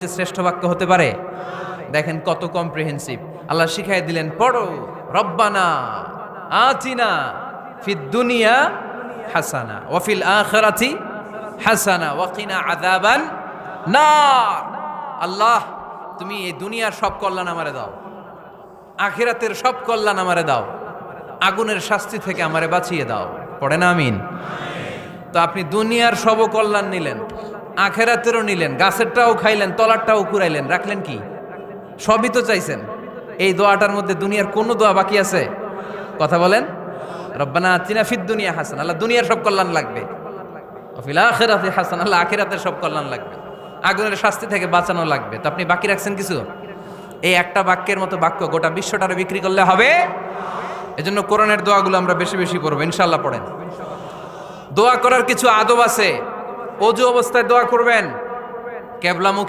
শ্রেষ্ঠ বাক্য হতে পারে? দেখেন কত কম্প্রিহেন্সিভ। আল্লাহ শিখাই দিলেন, পড়ো রব্বানা আতিনা ফিদ দুনিয়া হাসানা ওয়া ফিল আখিরাতি হাসানা ওয়া কিনা আযাবান নার। আল্লাহ, তুমি এই দুনিয়ার সব কল্যাণ আমারে দাও, আখিরাতের সব কল্যাণ আমারে দাও, আগুনের শাস্তি থেকে আমারে বাঁচিয়ে দাও। পড়েন আমিন। তো আপনি দুনিয়ার সব কল্যাণ নিলেন, আখেরাতেরও নিলেন, গাছেরটাও খাইলেন, তলারটাও কুড়াইলেন, রাখলেন কি? সবই তো চাইছেন। এই দোয়াটার মধ্যে দুনিয়ার কোনো দোয়া বাকি আছে? কথা বলেন। রব্বানা আতিনা ফিদ দুনিয়া হাসান, আল্লাহ দুনিয়ার সব কল্যাণ লাগবে। ওয়া ফিল আখিরাতি হাসান, আল্লাহ আখিরাতের সব কল্যাণ লাগবে, আগুনের শাস্তি থেকে বাঁচানো লাগবে। তো আপনি বাকি রাখছেন কিছু? এই একটা বাক্যের মতো বাক্য গোটা বিশ্বটারে বিক্রি করলে হবে? এজন্য কোরআনের দোয়াগুলো আমরা বেশি বেশি পড়বো ইনশাআল্লাহ। পড়েন। দোয়া করার কিছু আদব আছে। অজু অবস্থায় দোয়া করবেন, কেবলামুখী